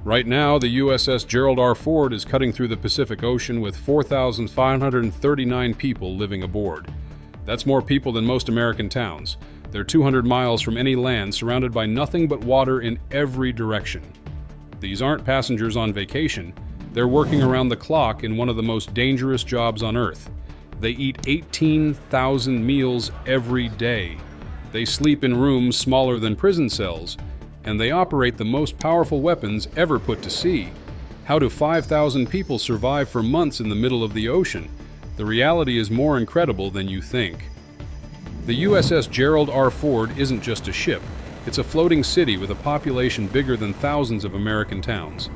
Right now, the USS Gerald R. Ford is cutting through the Pacific Ocean with 4,539 people living aboard. That's more people than most American towns. They're 200 miles from any land, surrounded by nothing but water in every direction. These aren't passengers on vacation. They're working around the clock in one of the most dangerous jobs on Earth. They eat 18,000 meals every day. They sleep in rooms smaller than prison cells, and they operate the most powerful weapons ever put to sea. How do 5,000 people survive for months in the middle of the ocean? The reality is more incredible than you think. The USS Gerald R. Ford isn't just a ship. It's a floating city with a population bigger than thousands of American towns.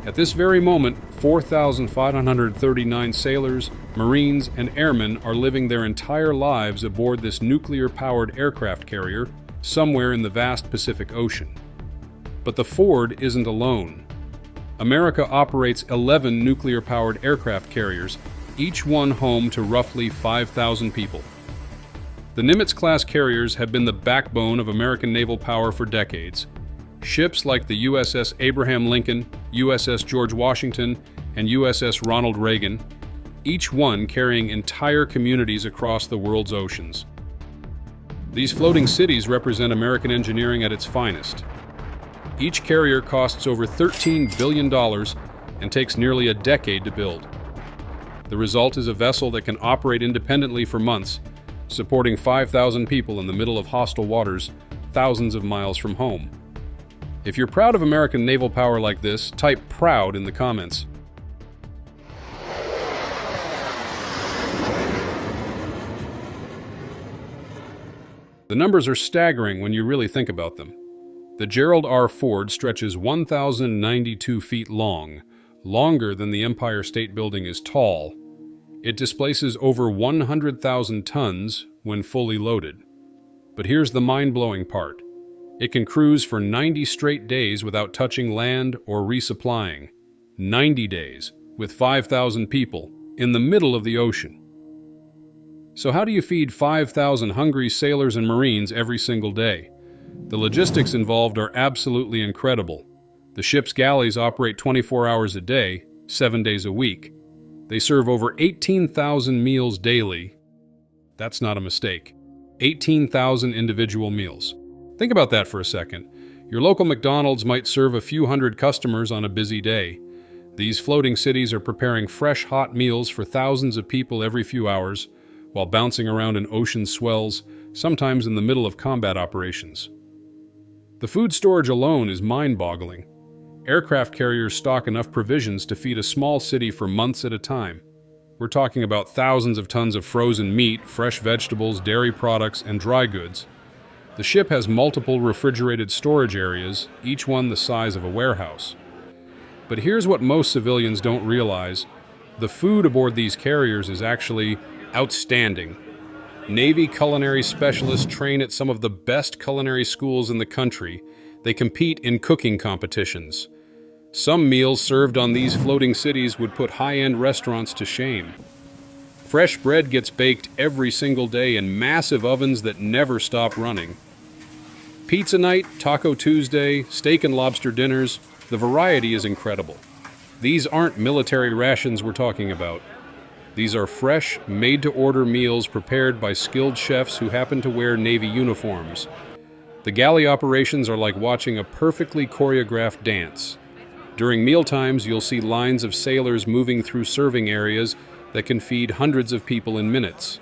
At this very moment, 4,539 sailors, Marines, and airmen are living their entire lives aboard this nuclear-powered aircraft carrier somewhere in the vast Pacific Ocean. But the Ford isn't alone. America operates 11 nuclear-powered aircraft carriers, each one home to roughly 5,000 people. The Nimitz-class carriers have been the backbone of American naval power for decades. Ships like the USS Abraham Lincoln, USS George Washington, and USS Ronald Reagan, each one carrying entire communities across the world's oceans. These floating cities represent American engineering at its finest. Each carrier costs over $13 billion and takes nearly a decade to build. The result is a vessel that can operate independently for months, supporting 5,000 people in the middle of hostile waters, thousands of miles from home. If you're proud of American naval power like this, type "proud" in the comments. The numbers are staggering when you really think about them. The Gerald R. Ford stretches 1,092 feet long, longer than the Empire State Building is tall. It displaces over 100,000 tons when fully loaded. But here's the mind-blowing part. It can cruise for 90 straight days without touching land or resupplying. 90 days, with 5,000 people, in the middle of the ocean. So how do you feed 5,000 hungry sailors and Marines every single day? The logistics involved are absolutely incredible. The ship's galleys operate 24 hours a day, 7 days a week. They serve over 18,000 meals daily. That's not a mistake. 18,000 individual meals. Think about that for a second. Your local McDonald's might serve a few hundred customers on a busy day. These floating cities are preparing fresh, hot meals for thousands of people every few hours, while bouncing around in ocean swells, sometimes in the middle of combat operations. The food storage alone is mind-boggling. Aircraft carriers stock enough provisions to feed a small city for months at a time. We're talking about thousands of tons of frozen meat, fresh vegetables, dairy products, and dry goods. The ship has multiple refrigerated storage areas, each one the size of a warehouse. But here's what most civilians don't realize. The food aboard these carriers is actually outstanding. Navy culinary specialists train at some of the best culinary schools in the country. They compete in cooking competitions. Some meals served on these floating cities would put high-end restaurants to shame. Fresh bread gets baked every single day in massive ovens that never stop running. Pizza night, Taco Tuesday, steak and lobster dinners, the variety is incredible. These aren't military rations we're talking about. These are fresh, made-to-order meals prepared by skilled chefs who happen to wear Navy uniforms. The galley operations are like watching a perfectly choreographed dance. During mealtimes, you'll see lines of sailors moving through serving areas that can feed hundreds of people in minutes.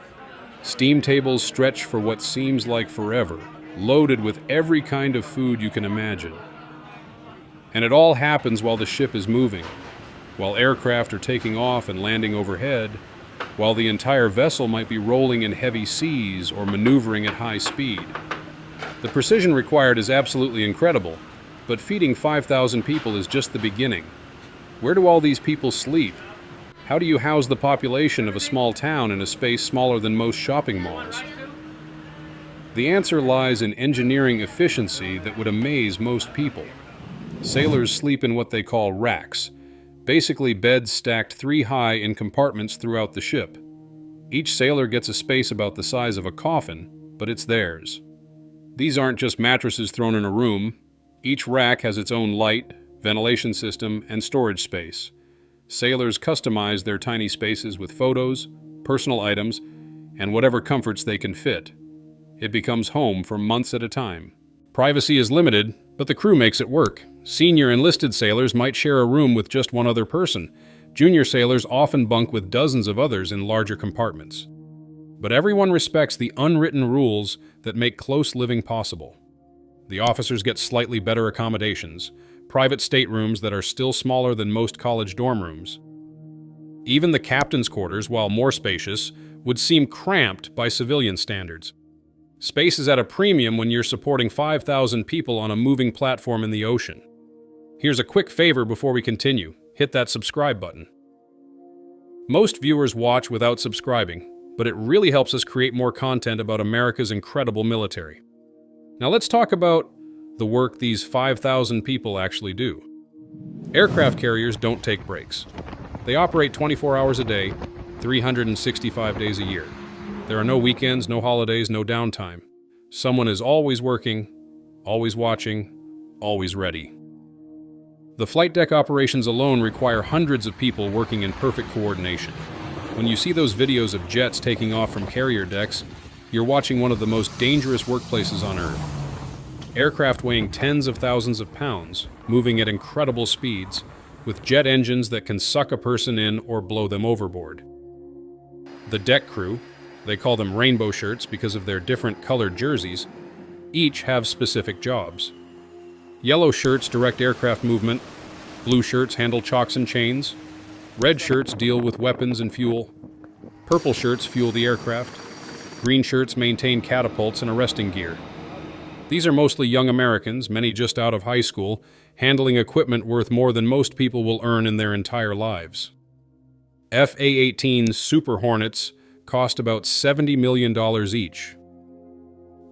Steam tables stretch for what seems like forever, loaded with every kind of food you can imagine. And it all happens while the ship is moving, while aircraft are taking off and landing overhead, while the entire vessel might be rolling in heavy seas or maneuvering at high speed. The precision required is absolutely incredible, but feeding 5,000 people is just the beginning. Where do all these people sleep? How do you house the population of a small town in a space smaller than most shopping malls? The answer lies in engineering efficiency that would amaze most people. Sailors sleep in what they call racks, basically beds stacked 3 high in compartments throughout the ship. Each sailor gets a space about the size of a coffin, but it's theirs. These aren't just mattresses thrown in a room. Each rack has its own light, ventilation system, and storage space. Sailors customize their tiny spaces with photos, personal items, and whatever comforts they can fit. It becomes home for months at a time. Privacy is limited, but the crew makes it work. Senior enlisted sailors might share a room with just one other person. Junior sailors often bunk with dozens of others in larger compartments. But everyone respects the unwritten rules that make close living possible. The officers get slightly better accommodations, private staterooms that are still smaller than most college dorm rooms. Even the captain's quarters, while more spacious, would seem cramped by civilian standards. Space is at a premium when you're supporting 5,000 people on a moving platform in the ocean. Here's a quick favor before we continue. Hit that subscribe button. Most viewers watch without subscribing, but it really helps us create more content about America's incredible military. Now let's talk about the work these 5,000 people actually do. Aircraft carriers don't take breaks. They operate 24 hours a day, 365 days a year. There are no weekends, no holidays, no downtime. Someone is always working, always watching, always ready. The flight deck operations alone require hundreds of people working in perfect coordination. When you see those videos of jets taking off from carrier decks, you're watching one of the most dangerous workplaces on Earth. Aircraft weighing tens of thousands of pounds, moving at incredible speeds, with jet engines that can suck a person in or blow them overboard. The deck crew, they call them rainbow shirts because of their different colored jerseys, each have specific jobs. Yellow shirts direct aircraft movement, blue shirts handle chocks and chains, red shirts deal with weapons and fuel, purple shirts fuel the aircraft, green shirts maintain catapults and arresting gear. These are mostly young Americans, many just out of high school, handling equipment worth more than most people will earn in their entire lives. FA-18 Super Hornets cost about $70 million each.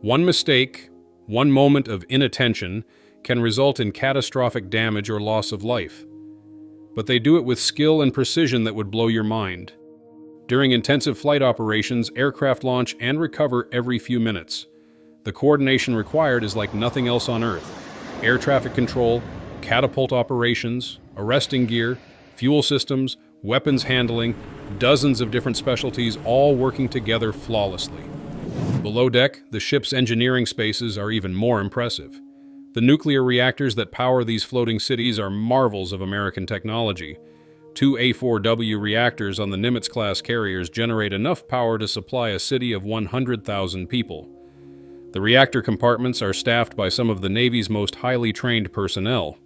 One mistake, one moment of inattention, can result in catastrophic damage or loss of life. But they do it with skill and precision that would blow your mind. During intensive flight operations, aircraft launch and recover every few minutes. The coordination required is like nothing else on Earth. Air traffic control, catapult operations, arresting gear, fuel systems, weapons handling, dozens of different specialties all working together flawlessly. Below deck, the ship's engineering spaces are even more impressive. The nuclear reactors that power these floating cities are marvels of American technology. 2 A4W reactors on the Nimitz-class carriers generate enough power to supply a city of 100,000 people. The reactor compartments are staffed by some of the Navy's most highly trained personnel.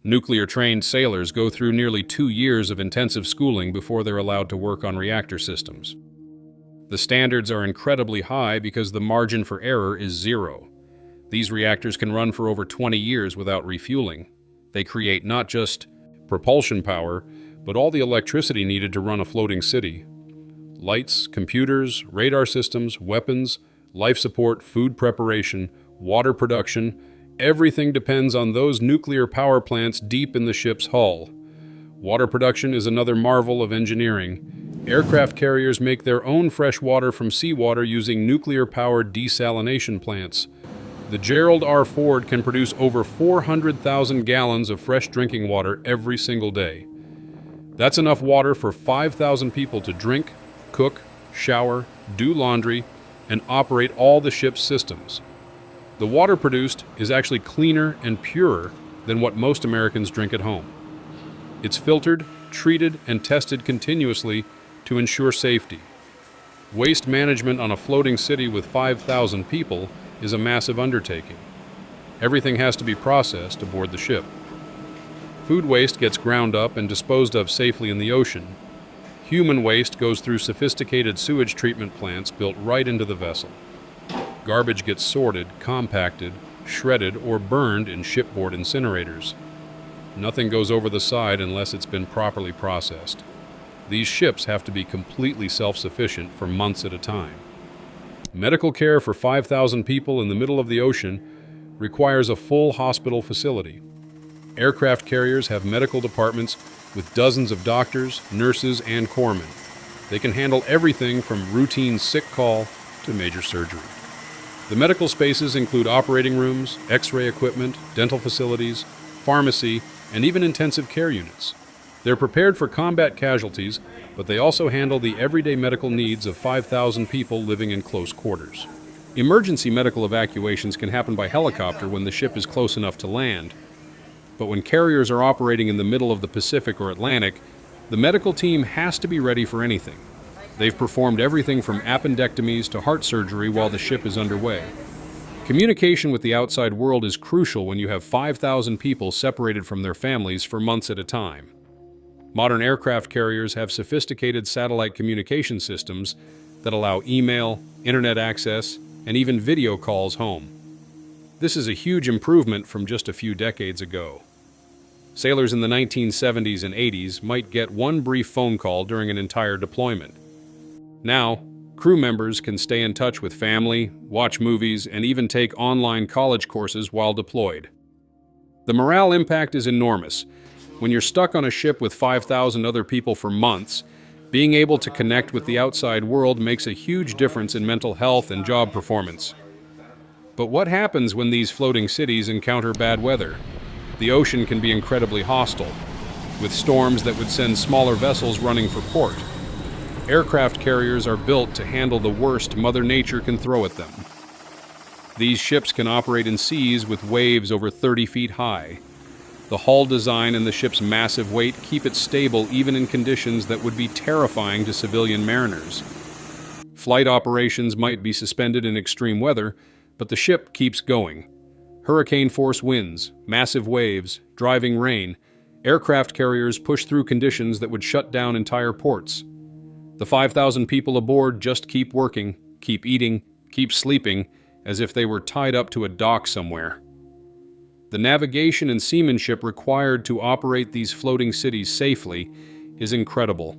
Nuclear-trained sailors go through nearly 2 years of intensive schooling before they're allowed to work on reactor systems. The standards are incredibly high because the margin for error is zero. These reactors can run for over 20 years without refueling. They create not just propulsion power, but all the electricity needed to run a floating city. Lights, computers, radar systems, weapons, life support, food preparation, water production, everything depends on those nuclear power plants deep in the ship's hull. Water production is another marvel of engineering. Aircraft carriers make their own fresh water from seawater using nuclear-powered desalination plants. The Gerald R. Ford can produce over 400,000 gallons of fresh drinking water every single day. That's enough water for 5,000 people to drink, cook, shower, do laundry, and operate all the ship's systems. The water produced is actually cleaner and purer than what most Americans drink at home. It's filtered, treated, and tested continuously to ensure safety. Waste management on a floating city with 5,000 people is a massive undertaking. Everything has to be processed aboard the ship. Food waste gets ground up and disposed of safely in the ocean. Human waste goes through sophisticated sewage treatment plants built right into the vessel. Garbage gets sorted, compacted, shredded, or burned in shipboard incinerators. Nothing goes over the side unless it's been properly processed. These ships have to be completely self-sufficient for months at a time. Medical care for 5,000 people in the middle of the ocean requires a full hospital facility. Aircraft carriers have medical departments with dozens of doctors, nurses, and corpsmen. They can handle everything from routine sick call to major surgery. The medical spaces include operating rooms, X-ray equipment, dental facilities, pharmacy, and even intensive care units. They're prepared for combat casualties, but they also handle the everyday medical needs of 5,000 people living in close quarters. Emergency medical evacuations can happen by helicopter when the ship is close enough to land, but when carriers are operating in the middle of the Pacific or Atlantic, the medical team has to be ready for anything. They've performed everything from appendectomies to heart surgery while the ship is underway. Communication with the outside world is crucial when you have 5,000 people separated from their families for months at a time. Modern aircraft carriers have sophisticated satellite communication systems that allow email, internet access, and even video calls home. This is a huge improvement from just a few decades ago. Sailors in the 1970s and 80s might get one brief phone call during an entire deployment. Now, crew members can stay in touch with family, watch movies, and even take online college courses while deployed. The morale impact is enormous. When you're stuck on a ship with 5,000 other people for months, being able to connect with the outside world makes a huge difference in mental health and job performance. But what happens when these floating cities encounter bad weather? The ocean can be incredibly hostile, with storms that would send smaller vessels running for port. Aircraft carriers are built to handle the worst Mother Nature can throw at them. These ships can operate in seas with waves over 30 feet high. The hull design and the ship's massive weight keep it stable even in conditions that would be terrifying to civilian mariners. Flight operations might be suspended in extreme weather, but the ship keeps going. Hurricane-force winds, massive waves, driving rain, aircraft carriers push through conditions that would shut down entire ports. The 5,000 people aboard just keep working, keep eating, keep sleeping, as if they were tied up to a dock somewhere. The navigation and seamanship required to operate these floating cities safely is incredible.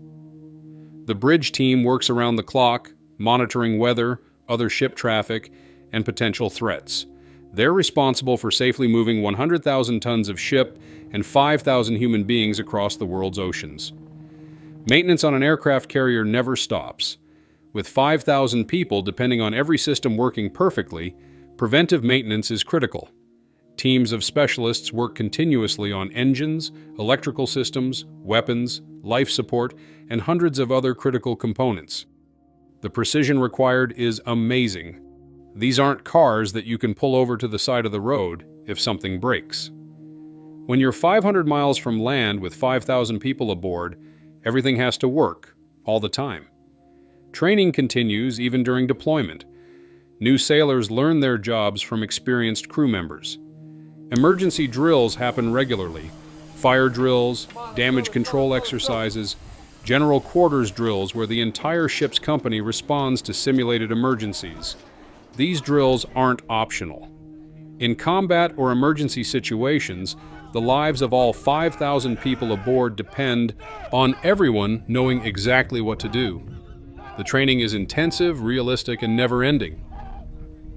The bridge team works around the clock, monitoring weather, other ship traffic, and potential threats. They're responsible for safely moving 100,000 tons of ship and 5,000 human beings across the world's oceans. Maintenance on an aircraft carrier never stops. With 5,000 people depending on every system working perfectly, preventive maintenance is critical. Teams of specialists work continuously on engines, electrical systems, weapons, life support, and hundreds of other critical components. The precision required is amazing. These aren't cars that you can pull over to the side of the road if something breaks. When you're 500 miles from land with 5,000 people aboard, everything has to work, all the time. Training continues even during deployment. New sailors learn their jobs from experienced crew members. Emergency drills happen regularly. Fire drills, damage control exercises, general quarters drills where the entire ship's company responds to simulated emergencies. These drills aren't optional. In combat or emergency situations, the lives of all 5,000 people aboard depend on everyone knowing exactly what to do. The training is intensive, realistic, and never-ending.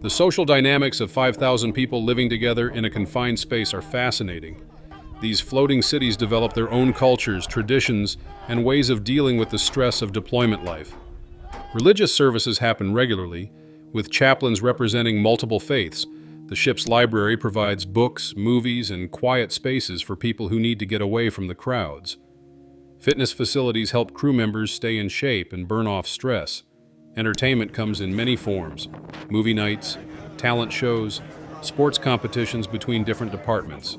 The social dynamics of 5,000 people living together in a confined space are fascinating. These floating cities develop their own cultures, traditions, and ways of dealing with the stress of deployment life. Religious services happen regularly, with chaplains representing multiple faiths. The ship's library provides books, movies, and quiet spaces for people who need to get away from the crowds. Fitness facilities help crew members stay in shape and burn off stress. Entertainment comes in many forms: movie nights, talent shows, sports competitions between different departments.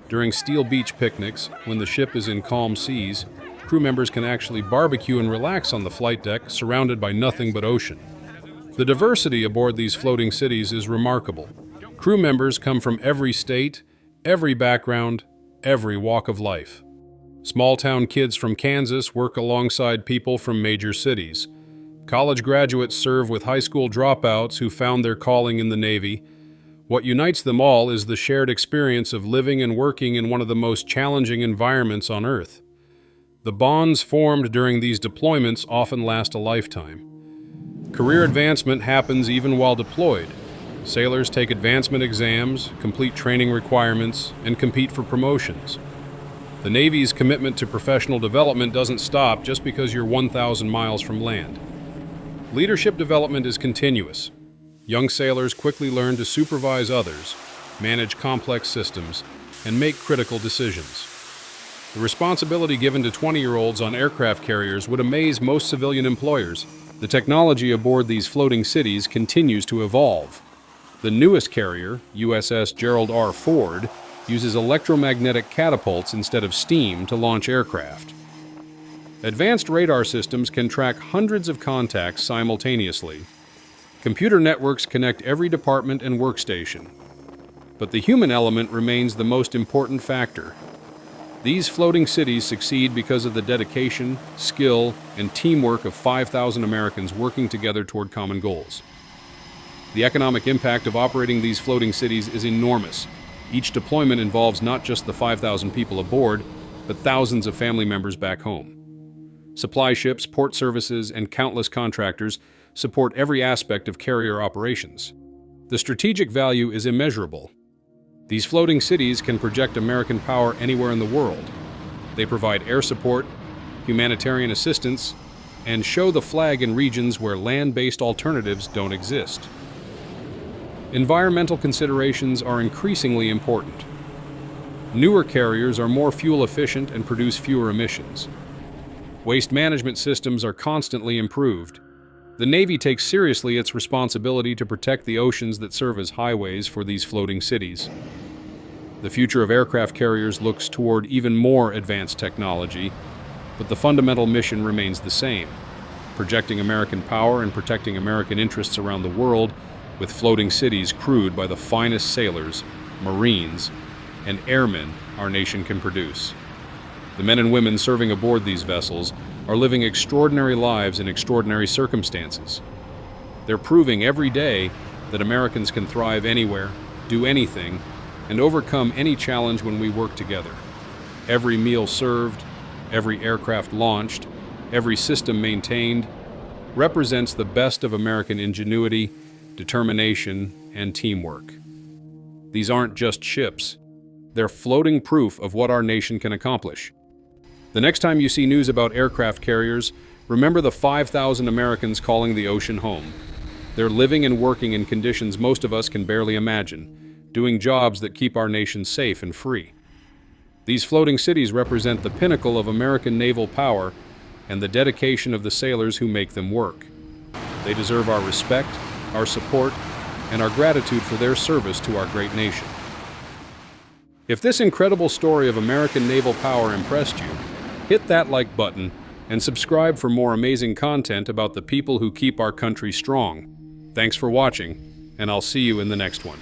During Steel Beach picnics, when the ship is in calm seas, crew members can actually barbecue and relax on the flight deck, surrounded by nothing but ocean. The diversity aboard these floating cities is remarkable. Crew members come from every state, every background, every walk of life. Small-town kids from Kansas work alongside people from major cities. College graduates serve with high school dropouts who found their calling in the Navy. What unites them all is the shared experience of living and working in one of the most challenging environments on Earth. The bonds formed during these deployments often last a lifetime. Career advancement happens even while deployed. Sailors take advancement exams, complete training requirements, and compete for promotions. The Navy's commitment to professional development doesn't stop just because you're 1,000 miles from land. Leadership development is continuous. Young sailors quickly learn to supervise others, manage complex systems, and make critical decisions. The responsibility given to 20-year-olds on aircraft carriers would amaze most civilian employers. The technology aboard these floating cities continues to evolve. The newest carrier, USS Gerald R. Ford, uses electromagnetic catapults instead of steam to launch aircraft. Advanced radar systems can track hundreds of contacts simultaneously. Computer networks connect every department and workstation. But the human element remains the most important factor. These floating cities succeed because of the dedication, skill, and teamwork of 5,000 Americans working together toward common goals. The economic impact of operating these floating cities is enormous. Each deployment involves not just the 5,000 people aboard, but thousands of family members back home. Supply ships, port services, and countless contractors support every aspect of carrier operations. The strategic value is immeasurable. These floating cities can project American power anywhere in the world. They provide air support, humanitarian assistance, and show the flag in regions where land-based alternatives don't exist. Environmental considerations are increasingly important. Newer carriers are more fuel efficient and produce fewer emissions. Waste management systems are constantly improved. The Navy takes seriously its responsibility to protect the oceans that serve as highways for these floating cities. The future of aircraft carriers looks toward even more advanced technology, but the fundamental mission remains the same: projecting American power and protecting American interests around the world, with floating cities crewed by the finest sailors, Marines, and airmen our nation can produce. The men and women serving aboard these vessels are living extraordinary lives in extraordinary circumstances. They're proving every day that Americans can thrive anywhere, do anything, and overcome any challenge when we work together. Every meal served, every aircraft launched, every system maintained represents the best of American ingenuity, determination, and teamwork. These aren't just ships. They're floating proof of what our nation can accomplish. The next time you see news about aircraft carriers, remember the 5,000 Americans calling the ocean home. They're living and working in conditions most of us can barely imagine, doing jobs that keep our nation safe and free. These floating cities represent the pinnacle of American naval power and the dedication of the sailors who make them work. They deserve our respect, our support, and our gratitude for their service to our great nation. If this incredible story of American naval power impressed you, hit that like button and subscribe for more amazing content about the people who keep our country strong. Thanks for watching, and I'll see you in the next one.